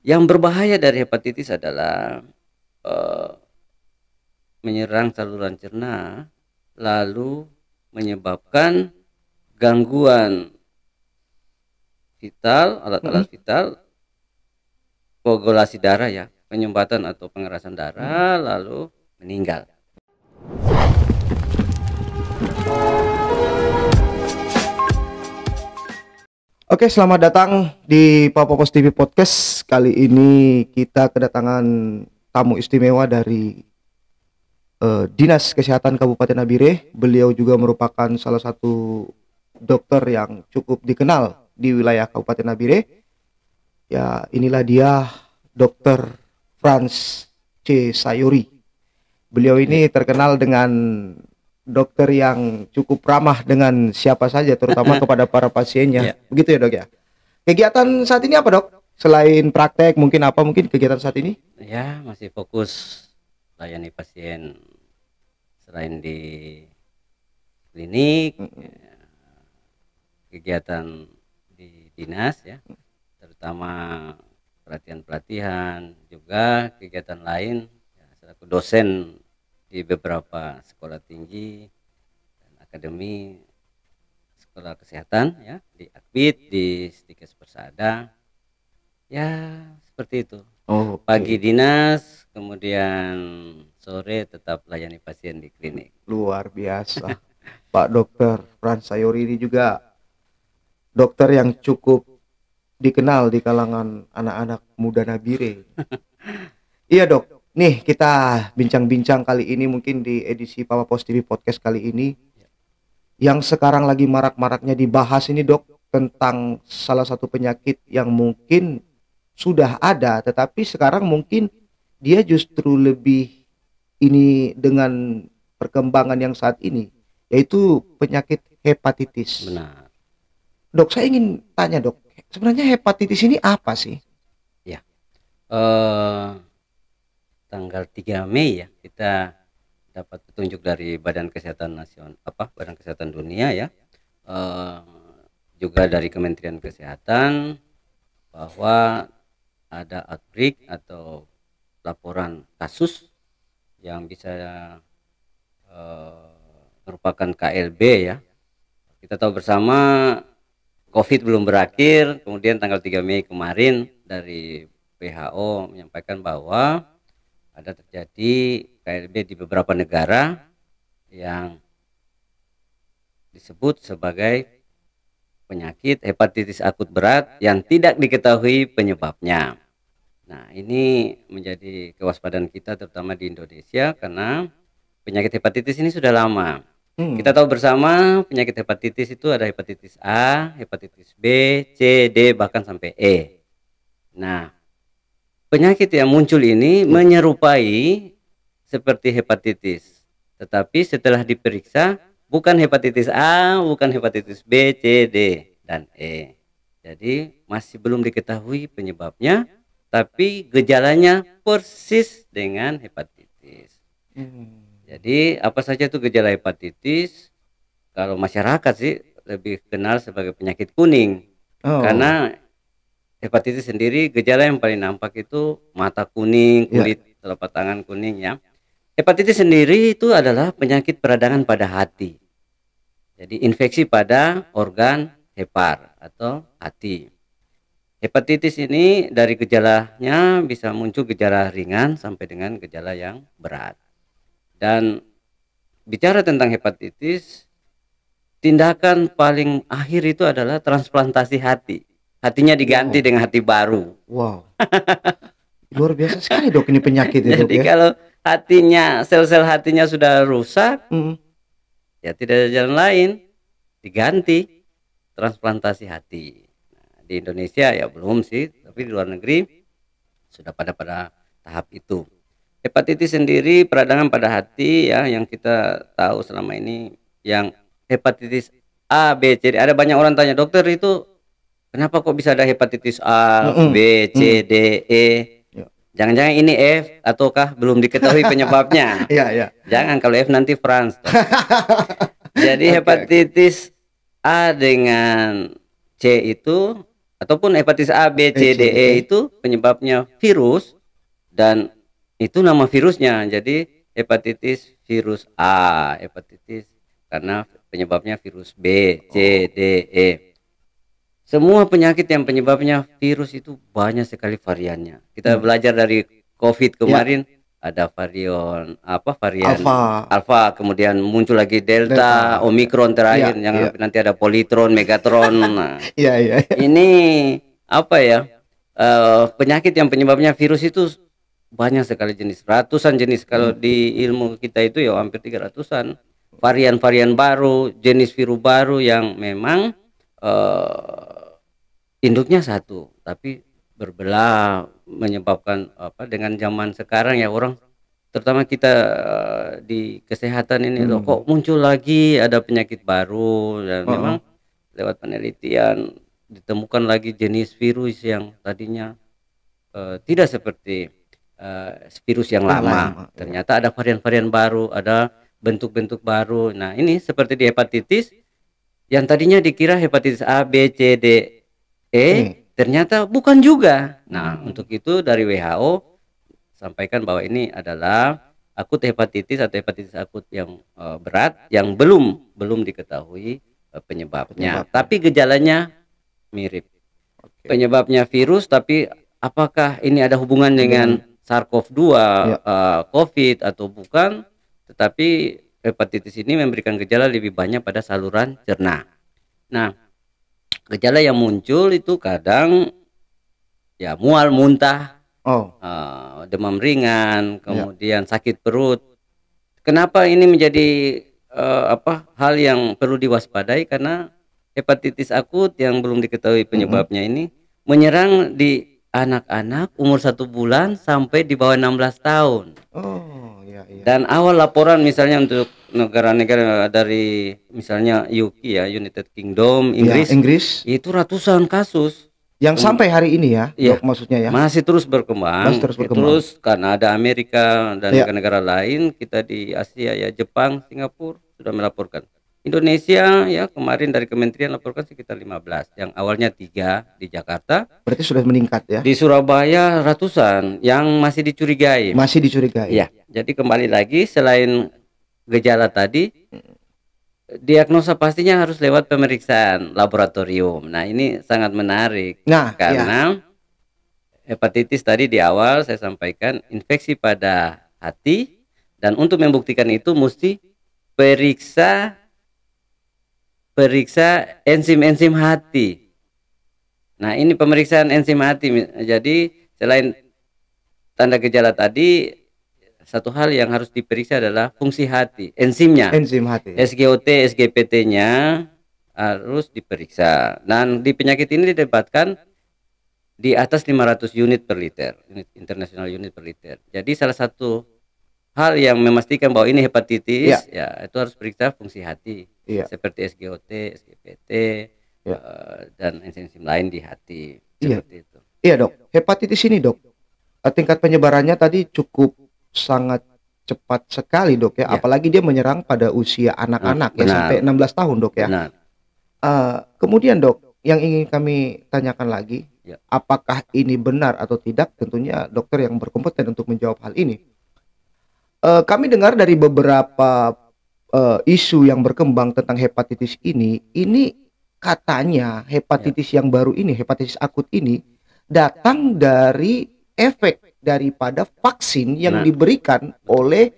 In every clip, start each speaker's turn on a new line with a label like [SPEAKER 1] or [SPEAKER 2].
[SPEAKER 1] Yang berbahaya dari hepatitis adalah eh, menyerang saluran cerna, lalu menyebabkan gangguan vital, alat-alat
[SPEAKER 2] Mm-mm.
[SPEAKER 1] vital, koagulasi darah ya, penyumbatan atau pengerasan
[SPEAKER 2] Mm-mm.
[SPEAKER 1] darah, lalu meninggal.
[SPEAKER 2] Oke, selamat datang di Papopos TV Podcast. Kali ini kita kedatangan tamu istimewa dari Dinas Kesehatan Kabupaten Nabire. Beliau juga merupakan salah satu dokter yang cukup dikenal di wilayah Kabupaten Nabire. Ya, inilah dia Dokter Franz C. Sayuri. Beliau
[SPEAKER 1] Ya.
[SPEAKER 2] ini terkenal dengan dokter yang cukup ramah dengan siapa saja, terutama kepada para pasiennya.
[SPEAKER 1] Ya,
[SPEAKER 2] Begitu ya, Dok ya? Kegiatan saat ini apa, Dok? Selain praktek, mungkin apa mungkin kegiatan saat ini?
[SPEAKER 1] ya masih fokus layani pasien selain di klinik,
[SPEAKER 2] Mm-mm.
[SPEAKER 1] kegiatan di dinas ya, terutama pelatihan-pelatihan, juga kegiatan lain ya, selaku dosen di beberapa sekolah tinggi dan akademi sekolah kesehatan ya, di Akbid, di Stikes Persada, ya seperti itu. Pagi
[SPEAKER 2] Oke,
[SPEAKER 1] dinas, kemudian sore tetap layani pasien di klinik.
[SPEAKER 2] luar biasa. Pak Dokter Franz Sayuri ini juga dokter yang cukup dikenal di kalangan anak-anak muda Nabire. Iya, Dok. Nih, kita bincang-bincang kali ini mungkin di edisi Papa Pos TV Podcast kali ini yang sekarang lagi marak-maraknya dibahas ini, Dok, tentang salah satu penyakit yang mungkin sudah ada tetapi sekarang mungkin dia justru lebih ini dengan perkembangan yang saat ini, yaitu penyakit hepatitis.
[SPEAKER 1] Benar.
[SPEAKER 2] Dok, saya ingin tanya, Dok, sebenarnya hepatitis ini apa sih?
[SPEAKER 1] Ya. Eh Tanggal 3 Mei ya kita dapat petunjuk dari Badan Kesehatan Nasional Badan Kesehatan Dunia ya. Eh, Juga dari Kementerian Kesehatan bahwa ada outbreak atau laporan kasus yang bisa merupakan KLB ya. Kita tahu bersama COVID belum berakhir, kemudian tanggal 3 Mei kemarin dari WHO menyampaikan bahwa ada terjadi KLB di beberapa negara yang disebut sebagai penyakit hepatitis akut berat yang tidak diketahui penyebabnya. Nah, ini menjadi kewaspadaan kita terutama di Indonesia karena penyakit hepatitis ini sudah lama. Kita tahu bersama penyakit hepatitis itu ada hepatitis A, hepatitis B, C, D, bahkan sampai E. Nah, penyakit yang muncul ini menyerupai seperti hepatitis. Tetapi setelah diperiksa bukan hepatitis A, bukan hepatitis B, C, D, dan E. Jadi masih belum diketahui penyebabnya, tapi gejalanya persis dengan hepatitis. Jadi apa saja itu gejala hepatitis? Kalau masyarakat sih lebih kenal sebagai penyakit kuning.
[SPEAKER 2] Oh,
[SPEAKER 1] Karena hepatitis sendiri gejala yang paling nampak itu mata kuning,
[SPEAKER 2] ya.
[SPEAKER 1] kulit telapak tangan kuning ya. Hepatitis sendiri itu adalah penyakit peradangan pada hati. Jadi infeksi pada organ hepar atau hati. Hepatitis ini dari gejalanya bisa muncul gejala ringan sampai dengan gejala yang berat. Dan bicara tentang hepatitis, tindakan paling akhir itu adalah transplantasi hati. Hatinya diganti
[SPEAKER 2] Wow,
[SPEAKER 1] dengan hati baru.
[SPEAKER 2] wow, luar biasa sekali, Dok, ini penyakit ya, Dok
[SPEAKER 1] Jadi
[SPEAKER 2] ya.
[SPEAKER 1] kalau hatinya, sel-sel hatinya sudah rusak,
[SPEAKER 2] Mm.
[SPEAKER 1] ya tidak ada jalan lain, diganti transplantasi hati. Nah, di Indonesia ya belum sih, tapi di luar negeri sudah pada tahap itu. Hepatitis sendiri peradangan pada hati ya, yang kita tahu selama ini yang hepatitis A, B, C, D. Ada banyak orang tanya, dokter itu kenapa kok bisa ada hepatitis A,
[SPEAKER 2] Mm-mm.
[SPEAKER 1] B,
[SPEAKER 2] Mm.
[SPEAKER 1] C, D, E?
[SPEAKER 2] Ya.
[SPEAKER 1] Jangan-jangan ini F ataukah belum diketahui penyebabnya?
[SPEAKER 2] Ya, ya.
[SPEAKER 1] Jangan, kalau F nanti France. Jadi
[SPEAKER 2] Oke, oke.
[SPEAKER 1] hepatitis A dengan C itu ataupun hepatitis A, B, C, D, E itu penyebabnya virus dan itu nama virusnya. Jadi hepatitis virus A, hepatitis karena penyebabnya virus B, C, D, E. Semua penyakit yang penyebabnya virus itu banyak sekali variannya. Kita belajar dari COVID kemarin ada varian alpha, kemudian muncul lagi delta, omikron terakhir, yang nanti ada politron, megatron. Nah, ini apa ya? Penyakit yang penyebabnya virus itu banyak sekali jenis, ratusan jenis. Kalau di ilmu kita itu ya hampir 300-an varian-varian baru, jenis virus baru yang memang induknya satu, tapi berbelah, menyebabkan apa dengan zaman sekarang ya orang, terutama kita di kesehatan ini loh, kok muncul lagi ada penyakit baru dan memang lewat penelitian ditemukan lagi jenis virus yang tadinya tidak seperti virus yang lama. Ternyata ada varian-varian baru, ada bentuk-bentuk baru. Nah ini seperti di hepatitis yang tadinya dikira hepatitis A, B, C, D, ternyata bukan juga. Nah untuk itu dari WHO sampaikan bahwa ini adalah akut hepatitis atau hepatitis akut yang berat yang belum diketahui penyebabnya. Tapi gejalanya mirip. Penyebabnya virus, tapi apakah ini ada hubungan dengan SARS-CoV-2, COVID atau bukan? Tetapi hepatitis ini memberikan gejala lebih banyak pada saluran cerna. Nah, gejala yang muncul itu kadang ya mual, muntah, demam ringan, kemudian sakit perut. Kenapa ini menjadi hal yang perlu diwaspadai? Karena hepatitis akut yang belum diketahui penyebabnya ini menyerang di anak-anak umur 1 bulan sampai di bawah 16 tahun. Dan awal laporan misalnya untuk negara-negara dari misalnya UK ya, United Kingdom, Inggris, itu ratusan kasus
[SPEAKER 2] yang sampai hari ini ya, dok, maksudnya ya
[SPEAKER 1] masih terus berkembang. Terus Kanada, Amerika dan negara-negara lain, kita di Asia ya, Jepang, Singapura sudah melaporkan. Indonesia ya kemarin dari kementerian laporkan sekitar 15, yang awalnya 3 di Jakarta.
[SPEAKER 2] Berarti sudah meningkat ya.
[SPEAKER 1] Di Surabaya ratusan yang masih dicurigai. Ya, jadi kembali lagi selain gejala tadi, diagnosa pastinya harus lewat pemeriksaan laboratorium. Nah, ini sangat menarik. Karena hepatitis tadi di awal saya sampaikan infeksi pada hati, dan untuk membuktikan itu mesti periksa enzim hati. Nah, ini pemeriksaan enzim hati. Jadi selain tanda gejala tadi, satu hal yang harus diperiksa adalah fungsi hati, enzimnya.
[SPEAKER 2] Enzim hati.
[SPEAKER 1] SGOT, SGPT-nya harus diperiksa. Dan di penyakit ini didapatkan di atas 500 unit per liter, international unit per liter. Jadi salah satu hal yang memastikan bahwa ini hepatitis ya itu harus periksa fungsi hati. Seperti SGOT, SGPT, dan enzim lain di hati. Seperti itu.
[SPEAKER 2] Iya dok, hepatitis ini dok, tingkat penyebarannya tadi cukup sangat cepat sekali dok ya, apalagi dia menyerang pada usia anak-anak ya, sampai 16 tahun dok ya. Kemudian dok, yang ingin kami tanyakan lagi, apakah ini benar atau tidak, tentunya dokter yang berkompeten untuk menjawab hal ini. Kami dengar dari beberapa isu yang berkembang tentang hepatitis ini katanya hepatitis yang baru ini, hepatitis akut ini datang dari efek daripada vaksin yang diberikan oleh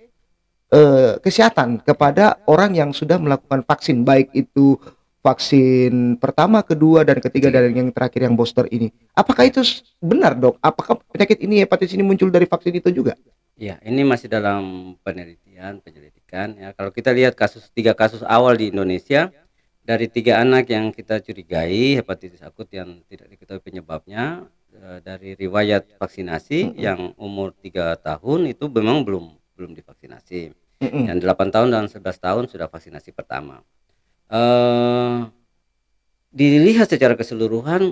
[SPEAKER 2] kesehatan kepada orang yang sudah melakukan vaksin, baik itu vaksin pertama, kedua, dan ketiga, dan yang terakhir yang booster ini. Apakah itu benar dok? Apakah penyakit ini, hepatitis ini muncul dari vaksin itu juga?
[SPEAKER 1] Ya, ini masih dalam penyelidikan ya. Kalau kita lihat 3 kasus awal di Indonesia, dari 3 anak yang kita curigai hepatitis akut yang tidak diketahui penyebabnya, dari riwayat vaksinasi yang umur 3 tahun itu memang belum divaksinasi. Yang 8 tahun dan 11 tahun sudah vaksinasi pertama. Dilihat secara keseluruhan,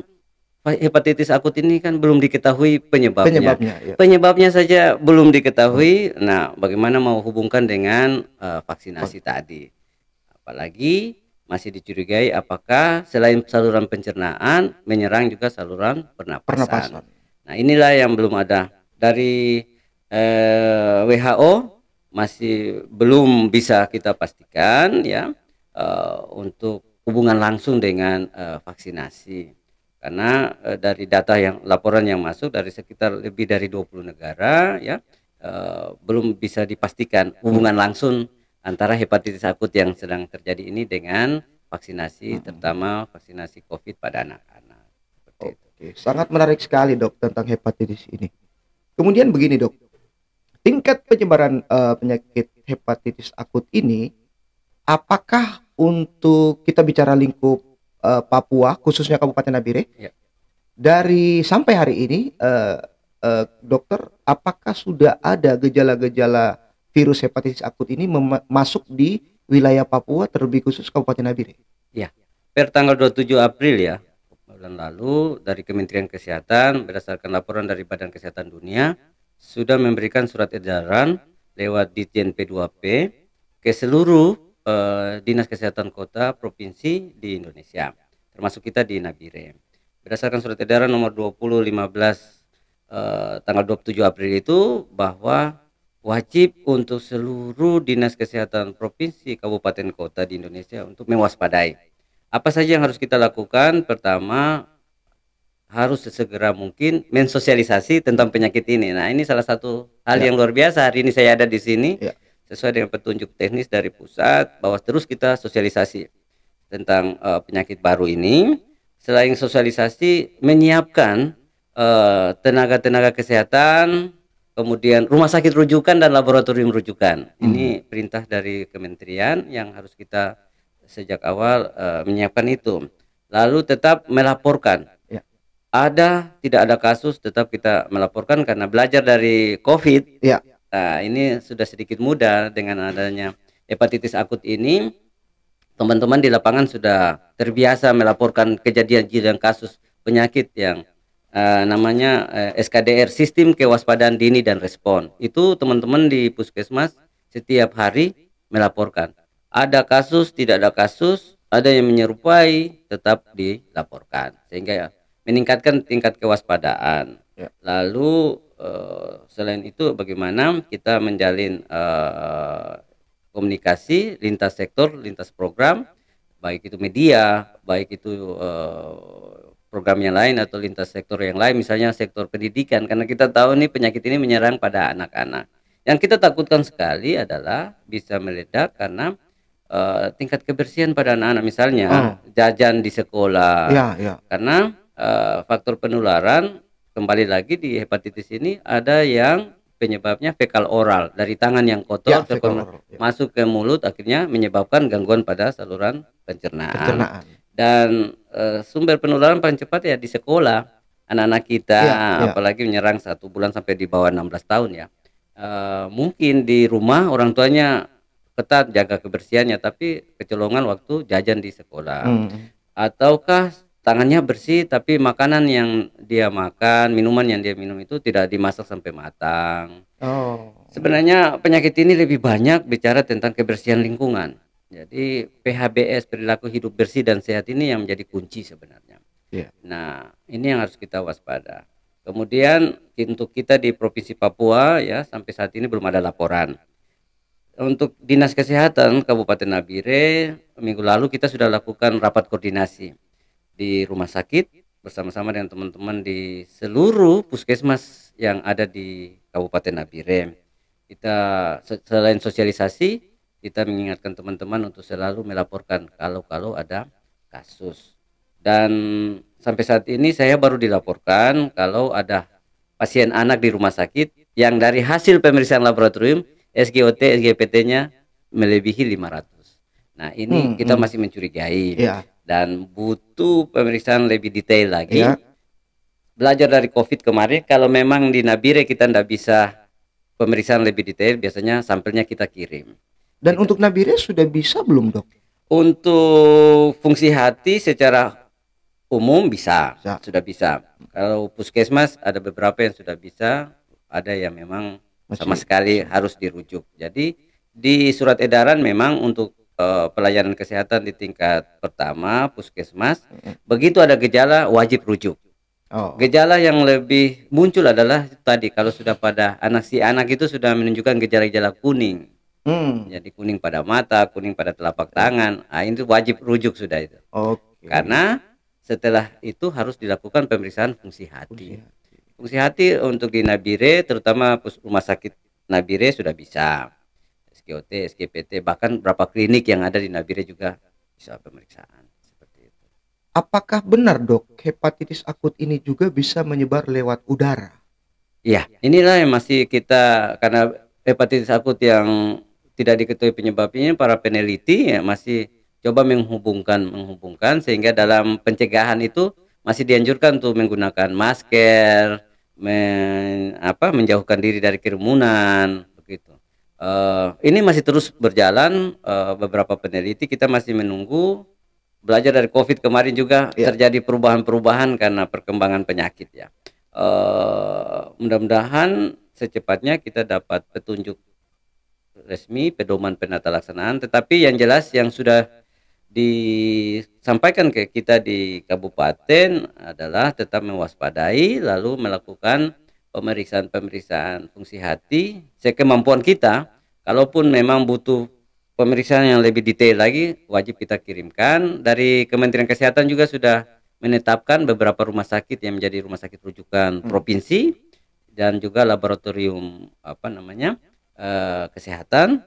[SPEAKER 1] hepatitis akut ini kan belum diketahui penyebabnya. Penyebabnya saja belum diketahui. Nah, bagaimana mau hubungkan dengan vaksinasi tadi? Apalagi masih dicurigai apakah selain saluran pencernaan menyerang juga saluran pernapasan.
[SPEAKER 2] Pernapasan.
[SPEAKER 1] Nah, inilah yang belum ada dari WHO, masih belum bisa kita pastikan ya untuk hubungan langsung dengan vaksinasi. Karena dari data yang laporan yang masuk dari sekitar lebih dari 20 negara ya belum bisa dipastikan hubungan langsung antara hepatitis akut yang sedang terjadi ini dengan vaksinasi, terutama vaksinasi COVID pada anak-anak. Seperti itu.
[SPEAKER 2] Oke, sangat menarik sekali dok tentang hepatitis ini. Kemudian begini dok, tingkat penyebaran penyakit hepatitis akut ini, apakah untuk kita bicara lingkup Papua, khususnya Kabupaten Nabire,
[SPEAKER 1] Ya.
[SPEAKER 2] dari sampai hari ini, dokter, apakah sudah ada gejala-gejala virus hepatitis akut ini masuk di wilayah Papua, terlebih khusus Kabupaten Nabire?
[SPEAKER 1] Ya, per tanggal 27 April ya, bulan lalu dari Kementerian Kesehatan berdasarkan laporan dari Badan Kesehatan Dunia sudah memberikan surat edaran lewat Ditjen P2P ke seluruh dinas kesehatan kota provinsi di Indonesia, termasuk kita di Nabire. Berdasarkan surat edaran nomor 2015 tanggal 27 April itu bahwa wajib untuk seluruh dinas kesehatan provinsi, kabupaten, kota di Indonesia untuk mewaspadai. Apa saja yang harus kita lakukan? Pertama, harus sesegera mungkin mensosialisasi tentang penyakit ini. Nah, ini salah satu hal yang luar biasa. Hari ini saya ada di sini sesuai dengan petunjuk teknis dari pusat bahwa terus kita sosialisasi tentang penyakit baru ini. Selain sosialisasi, menyiapkan tenaga-tenaga kesehatan, kemudian rumah sakit rujukan dan laboratorium rujukan. Ini perintah dari kementerian yang harus kita sejak awal menyiapkan itu. Lalu tetap melaporkan. Ada tidak ada kasus tetap kita melaporkan karena belajar dari COVID. Nah, ini sudah sedikit mudah dengan adanya hepatitis akut ini. Teman-teman di lapangan sudah terbiasa melaporkan kejadian kasus penyakit yang namanya SKDR, Sistem Kewaspadaan Dini dan Respon. Itu teman-teman di puskesmas setiap hari melaporkan. Ada kasus, tidak ada kasus, ada yang menyerupai, tetap dilaporkan. Sehingga meningkatkan tingkat kewaspadaan. Lalu selain itu bagaimana kita menjalin komunikasi lintas sektor, lintas program, baik itu media, baik itu program yang lain atau lintas sektor yang lain, misalnya sektor pendidikan, karena kita tahu nih penyakit ini menyerang pada anak-anak. Yang kita takutkan sekali adalah bisa meledak karena tingkat kebersihan pada anak-anak, misalnya jajan di sekolah, karena faktor penularan kembali lagi di hepatitis ini ada yang penyebabnya fekal oral, dari tangan yang kotor masuk ke mulut, akhirnya menyebabkan gangguan pada saluran pencernaan. Dan sumber penularan paling cepat ya di sekolah anak-anak kita, apalagi menyerang 1 bulan sampai di bawah 16 tahun ya. Mungkin di rumah orang tuanya ketat jaga kebersihannya, tapi kecolongan waktu jajan di sekolah. Ataukah tangannya bersih tapi makanan yang dia makan, minuman yang dia minum itu tidak dimasak sampai matang. Sebenarnya penyakit ini lebih banyak bicara tentang kebersihan lingkungan. Jadi PHBS, perilaku hidup bersih dan sehat, ini yang menjadi kunci sebenarnya. Nah, ini yang harus kita waspada. Kemudian untuk kita di Provinsi Papua ya, sampai saat ini belum ada laporan. Untuk Dinas Kesehatan Kabupaten Nabire, minggu lalu kita sudah lakukan rapat koordinasi di rumah sakit bersama-sama dengan teman-teman di seluruh puskesmas yang ada di Kabupaten Nabire. Kita selain sosialisasi, kita mengingatkan teman-teman untuk selalu melaporkan kalau ada kasus. Dan sampai saat ini saya baru dilaporkan kalau ada pasien anak di rumah sakit yang dari hasil pemeriksaan laboratorium SGOT, SGPT-nya melebihi 500. Nah, ini kita masih mencurigai. Dan butuh pemeriksaan lebih detail lagi. Belajar dari COVID kemarin, kalau memang di Nabire kita tidak bisa pemeriksaan lebih detail, biasanya sampelnya kita kirim.
[SPEAKER 2] Dan untuk Nabire sudah bisa belum dok?
[SPEAKER 1] Untuk fungsi hati secara umum bisa, sudah bisa. Kalau puskesmas ada beberapa yang sudah bisa, ada yang memang sama sekali harus dirujuk. Jadi di surat edaran memang untuk pelayanan kesehatan di tingkat pertama puskesmas, begitu ada gejala wajib rujuk.
[SPEAKER 2] Oh.
[SPEAKER 1] Gejala yang lebih muncul adalah tadi kalau sudah pada si anak itu sudah menunjukkan gejala-gejala kuning. Jadi kuning pada mata, kuning pada telapak tangan, itu wajib rujuk sudah itu. Karena setelah itu harus dilakukan pemeriksaan fungsi hati. Fungsi hati untuk di Nabire, terutama rumah sakit Nabire sudah bisa. SGOT, SGPT, bahkan beberapa klinik yang ada di Nabire juga bisa pemeriksaan seperti itu.
[SPEAKER 2] Apakah benar, Dok, hepatitis akut ini juga bisa menyebar lewat udara?
[SPEAKER 1] Iya, inilah yang masih kita, karena hepatitis akut yang tidak diketahui penyebabnya, para peneliti ya masih coba menghubungkan sehingga dalam pencegahan itu masih dianjurkan untuk menggunakan masker, menjauhkan diri dari kerumunan begitu. Ini masih terus berjalan, beberapa peneliti kita masih menunggu, belajar dari COVID kemarin juga terjadi perubahan-perubahan karena perkembangan penyakit ya. Mudah-mudahan secepatnya kita dapat petunjuk resmi pedoman penata laksanaan, tetapi yang jelas yang sudah disampaikan ke kita di kabupaten adalah tetap mewaspadai, lalu melakukan pemeriksaan fungsi hati sekemampuan kita. Kalaupun memang butuh pemeriksaan yang lebih detail lagi, wajib kita kirimkan. Dari Kementerian Kesehatan juga sudah menetapkan beberapa rumah sakit yang menjadi rumah sakit rujukan provinsi dan juga laboratorium kesehatan.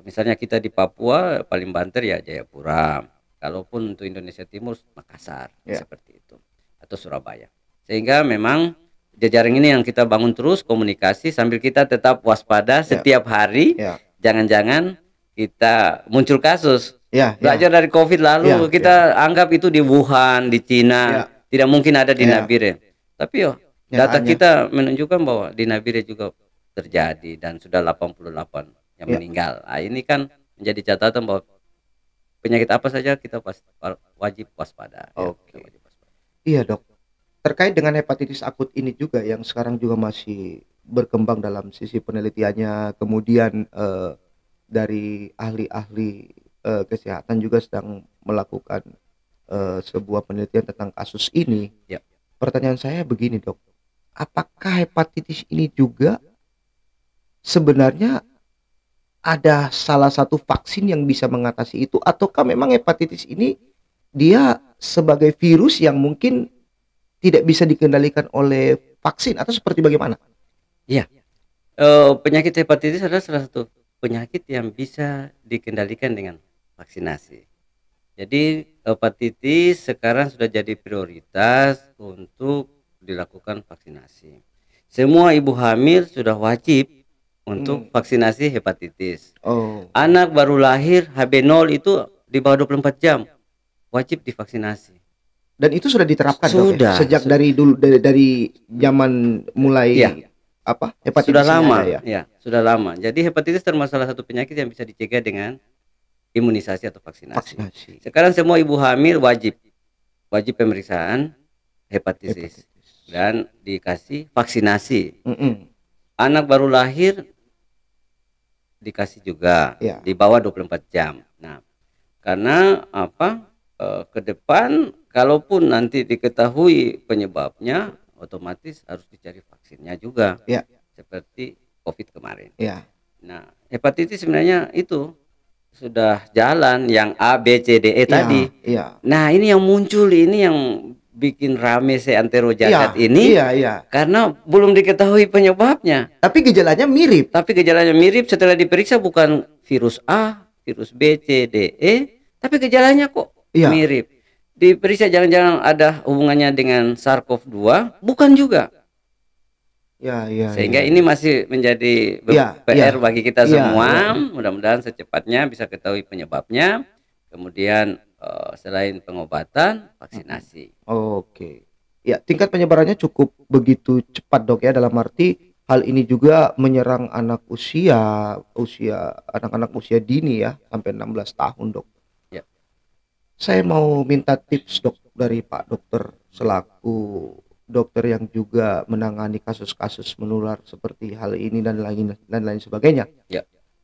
[SPEAKER 1] Misalnya kita di Papua paling banter ya Jayapura, kalaupun untuk Indonesia Timur Makassar seperti itu, atau Surabaya. Sehingga memang jejaring ini yang kita bangun terus komunikasi sambil kita tetap waspada setiap hari. Jangan-jangan kita muncul kasus. Belajar dari COVID lalu kita anggap itu di Wuhan, di Cina, tidak mungkin ada di Nabire. Tapi data kita menunjukkan bahwa di Nabire juga terjadi dan sudah 88 yang meninggal. Ini kan menjadi catatan bahwa penyakit apa saja kita wajib waspada.
[SPEAKER 2] Iya, Dok. Terkait dengan hepatitis akut ini juga yang sekarang juga masih berkembang dalam sisi penelitiannya, kemudian dari ahli-ahli kesehatan juga sedang melakukan sebuah penelitian tentang kasus ini. Pertanyaan saya begini, Dok. Apakah hepatitis ini juga sebenarnya ada salah satu vaksin yang bisa mengatasi itu, ataukah memang hepatitis ini dia sebagai virus yang mungkin tidak bisa dikendalikan oleh vaksin, atau seperti bagaimana?
[SPEAKER 1] Penyakit hepatitis adalah salah satu penyakit yang bisa dikendalikan dengan vaksinasi. Jadi hepatitis sekarang sudah jadi prioritas untuk dilakukan vaksinasi. Semua ibu hamil sudah wajib untuk vaksinasi hepatitis. Anak baru lahir HB0 itu di bawah 24 jam wajib divaksinasi.
[SPEAKER 2] Dan itu sudah diterapkan, Dok, sejak dari dulu, dari zaman mulai hepatitis
[SPEAKER 1] sudah lama sudah lama. Jadi hepatitis termasuk salah satu penyakit yang bisa dicegah dengan imunisasi atau vaksinasi. Sekarang semua ibu hamil wajib pemeriksaan hepatitis dan dikasih vaksinasi. Anak baru lahir dikasih juga di bawah 24 jam. Nah, karena ke depan kalaupun nanti diketahui penyebabnya, otomatis harus dicari vaksinnya juga. Seperti COVID kemarin. Nah, hepatitis sebenarnya itu sudah jalan yang A, B, C, D, E tadi. Nah, ini yang muncul, ini yang bikin rame seantero jagat ini. Karena belum diketahui penyebabnya.
[SPEAKER 2] Tapi gejalanya mirip.
[SPEAKER 1] Setelah diperiksa bukan virus A, virus B, C, D, E, tapi gejalanya kok mirip. Diperiksa jangan-jangan ada hubungannya dengan SARS-CoV-2, bukan juga. Sehingga ini masih menjadi PR bagi kita semua. Mudah-mudahan secepatnya bisa ketahui penyebabnya. Kemudian selain pengobatan, vaksinasi.
[SPEAKER 2] Tingkat penyebarannya cukup begitu cepat, Dok, ya, dalam arti hal ini juga menyerang anak anak-anak usia dini ya, sampai 16 tahun, Dok. Saya mau minta tips, Dok, dari Pak Dokter selaku dokter yang juga menangani kasus-kasus menular seperti hal ini dan lain sebagainya.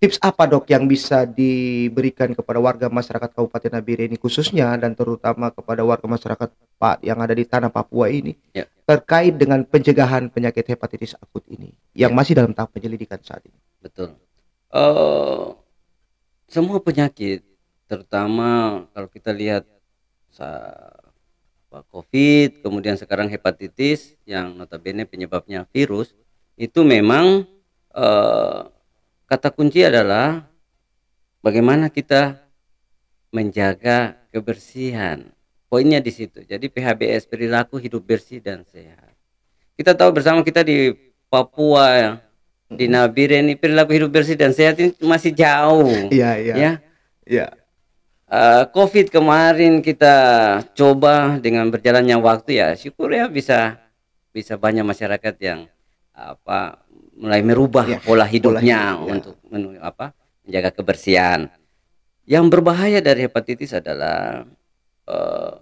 [SPEAKER 2] Tips apa dok yang bisa diberikan kepada warga masyarakat Kabupaten Nabire ini khususnya dan terutama kepada warga masyarakat Pak yang ada di tanah Papua ini
[SPEAKER 1] Ya,
[SPEAKER 2] terkait dengan pencegahan penyakit hepatitis akut ini yang
[SPEAKER 1] ya,
[SPEAKER 2] masih dalam tahap penyelidikan saat ini?
[SPEAKER 1] betul. Eh, Semua penyakit, terutama kalau kita lihat COVID, kemudian sekarang hepatitis yang notabene penyebabnya virus, itu memang eh, kata kunci adalah bagaimana kita menjaga kebersihan. Poinnya di situ. Jadi PHBS, perilaku hidup bersih dan sehat. Kita tahu bersama kita di Papua ya, di Nabire ini perilaku hidup bersih dan sehat ini masih jauh.
[SPEAKER 2] Iya, iya,
[SPEAKER 1] Ya,
[SPEAKER 2] iya.
[SPEAKER 1] COVID kemarin kita coba dengan berjalannya waktu ya, syukur ya bisa bisa banyak masyarakat yang mulai merubah
[SPEAKER 2] Iya,
[SPEAKER 1] pola
[SPEAKER 2] pola
[SPEAKER 1] hidupnya
[SPEAKER 2] hidup, ya.
[SPEAKER 1] untuk menjaga kebersihan. Yang berbahaya dari hepatitis adalah eh,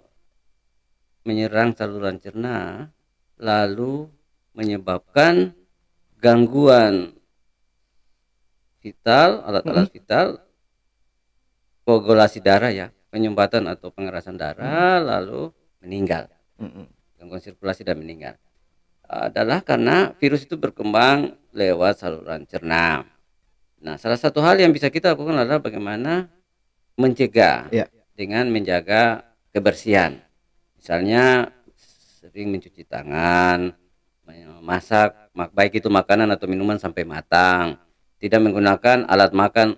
[SPEAKER 1] menyerang saluran cerna, lalu menyebabkan gangguan vital, alat-alat vital, koagulasi darah ya, penyumbatan atau pengerasan darah, lalu meninggal, gangguan sirkulasi dan meninggal. Adalah karena virus itu berkembang lewat saluran cerna. Nah, salah satu hal yang bisa kita lakukan adalah bagaimana mencegah
[SPEAKER 2] Ya.
[SPEAKER 1] dengan menjaga kebersihan. Misalnya sering mencuci tangan, masak, baik itu makanan atau minuman sampai matang, tidak menggunakan alat makan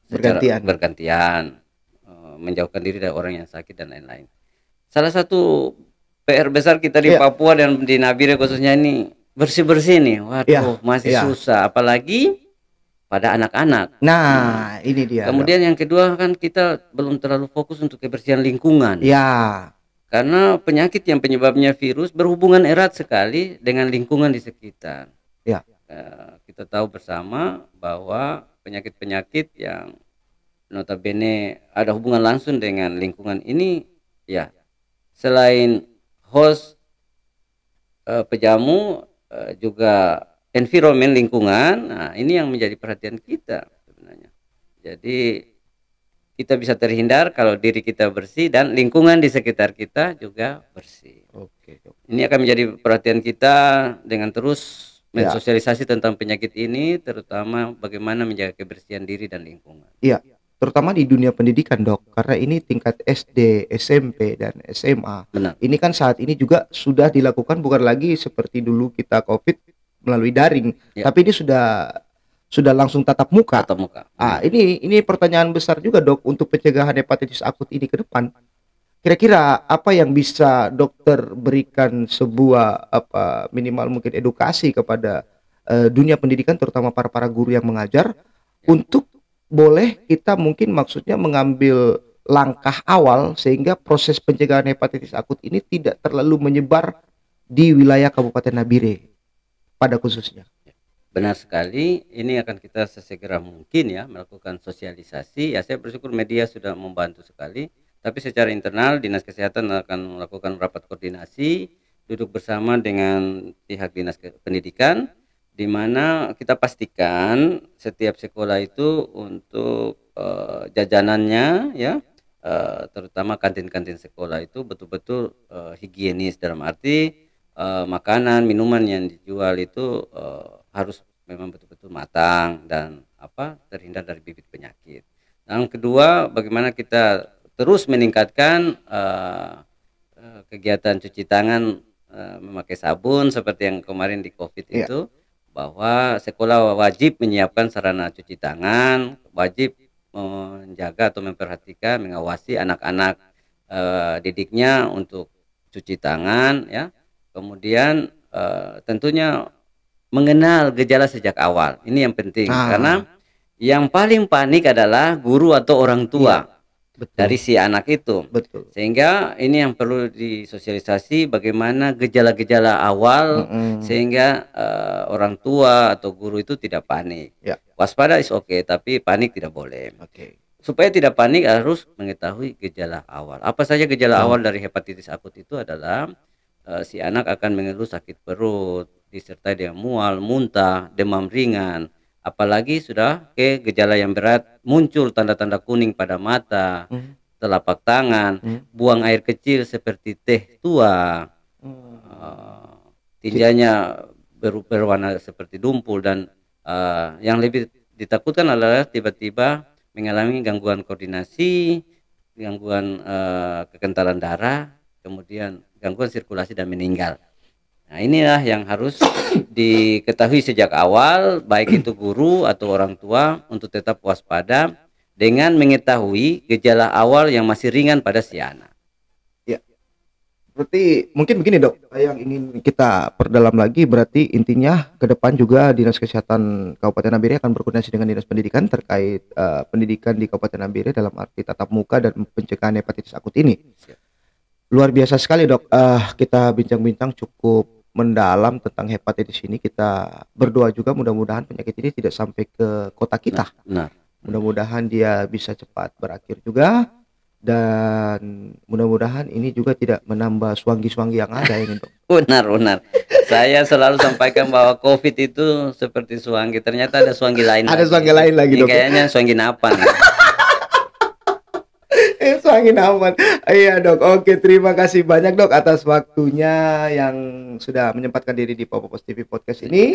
[SPEAKER 1] secara bergantian, menjauhkan diri dari orang yang sakit dan lain-lain. Salah satu PR besar kita di Papua dan di Nabire khususnya ini bersih-bersih nih. Waduh, masih susah, apalagi pada anak-anak.
[SPEAKER 2] Nah, ini dia.
[SPEAKER 1] Kemudian yang kedua kan kita belum terlalu fokus untuk kebersihan lingkungan.
[SPEAKER 2] Ya.
[SPEAKER 1] Karena penyakit yang penyebabnya virus berhubungan erat sekali dengan lingkungan di sekitar.
[SPEAKER 2] Ya.
[SPEAKER 1] Kita tahu bersama bahwa penyakit-penyakit yang notabene ada hubungan langsung dengan lingkungan ini, ya selain host pejamu, juga environment lingkungan. Nah, ini yang menjadi perhatian kita sebenarnya. Jadi kita bisa terhindar kalau diri kita bersih dan lingkungan di sekitar kita juga bersih.
[SPEAKER 2] Oke.
[SPEAKER 1] Ini akan menjadi perhatian kita dengan terus mensosialisasi tentang penyakit ini, terutama bagaimana menjaga kebersihan diri dan lingkungan.
[SPEAKER 2] Iya, terutama di dunia pendidikan dok, karena ini tingkat SD, SMP, dan SMA.
[SPEAKER 1] Benar.
[SPEAKER 2] Ini kan saat ini juga sudah dilakukan bukan lagi seperti dulu kita COVID melalui daring, tapi ini sudah langsung tatap muka.
[SPEAKER 1] Tatap muka.
[SPEAKER 2] Ini pertanyaan besar juga dok untuk pencegahan hepatitis akut ini ke depan. Kira-kira apa yang bisa dokter berikan sebuah minimal mungkin edukasi kepada dunia pendidikan terutama para guru yang mengajar untuk boleh kita mungkin maksudnya mengambil langkah awal sehingga proses pencegahan hepatitis akut ini tidak terlalu menyebar di wilayah Kabupaten Nabire pada khususnya.
[SPEAKER 1] Benar sekali, ini akan kita sesegera mungkin ya melakukan sosialisasi. Ya, saya bersyukur media sudah membantu sekali. Tapi secara internal Dinas Kesehatan akan melakukan rapat koordinasi, duduk bersama dengan pihak Dinas Pendidikan, di mana kita pastikan setiap sekolah itu untuk jajanannya ya, terutama kantin-kantin sekolah itu betul-betul higienis, dalam arti makanan, minuman yang dijual itu harus memang betul-betul matang dan terhindar dari bibit penyakit. Yang kedua, bagaimana kita terus meningkatkan kegiatan cuci tangan memakai sabun seperti yang kemarin di COVID itu, bahwa sekolah wajib menyiapkan sarana cuci tangan, wajib menjaga atau memperhatikan, mengawasi anak-anak didiknya untuk cuci tangan ya. Kemudian tentunya mengenal gejala sejak awal. Ini yang penting karena yang paling panik adalah guru atau orang tua. Betul. Dari si anak itu.
[SPEAKER 2] Betul.
[SPEAKER 1] Sehingga ini yang perlu disosialisasi bagaimana gejala-gejala awal sehingga orang tua atau guru itu tidak panik. Waspada is oke, tapi panik tidak boleh. Supaya tidak panik harus mengetahui gejala awal. Apa saja gejala awal dari hepatitis akut itu adalah si anak akan mengeluh sakit perut, disertai dengan mual, muntah, demam ringan, apalagi sudah ke gejala yang berat, muncul tanda-tanda kuning pada mata,
[SPEAKER 2] Hmm.
[SPEAKER 1] telapak tangan,
[SPEAKER 2] Hmm.
[SPEAKER 1] buang air kecil seperti teh tua,
[SPEAKER 2] Hmm.
[SPEAKER 1] tinjanya berwarna seperti dumpul, dan yang lebih ditakutkan adalah tiba-tiba mengalami gangguan koordinasi, gangguan kekentalan darah, kemudian gangguan sirkulasi dan meninggal. Nah, inilah yang harus diketahui sejak awal, baik itu guru atau orang tua, untuk tetap waspada dengan mengetahui gejala awal yang masih ringan pada si anak.
[SPEAKER 2] Ya, berarti mungkin begini dok, yang ingin kita perdalam lagi, berarti intinya ke depan juga Dinas Kesehatan Kabupaten Nabire akan berkoordinasi dengan Dinas Pendidikan terkait pendidikan di Kabupaten Nabire dalam arti tatap muka dan pencegahan hepatitis akut ini. Luar biasa sekali dok, kita bincang-bincang cukup mendalam tentang hepatitis ini. Kita berdoa juga mudah-mudahan penyakit ini tidak sampai ke kota kita.
[SPEAKER 1] Benar.
[SPEAKER 2] Mudah-mudahan dia bisa cepat berakhir juga, dan mudah-mudahan ini juga tidak menambah suanggi-suanggi yang ada ini dok.
[SPEAKER 1] Benar. Saya selalu sampaikan bahwa COVID itu seperti suanggi. Ternyata ada suanggi lain.
[SPEAKER 2] Ada suanggi lain lagi
[SPEAKER 1] Ini
[SPEAKER 2] dok.
[SPEAKER 1] kayaknya suanggi napan.
[SPEAKER 2] Angin aman. Iya dok. Oke, terima kasih banyak dok atas waktunya yang sudah menyempatkan diri di Popopos TV Podcast ini.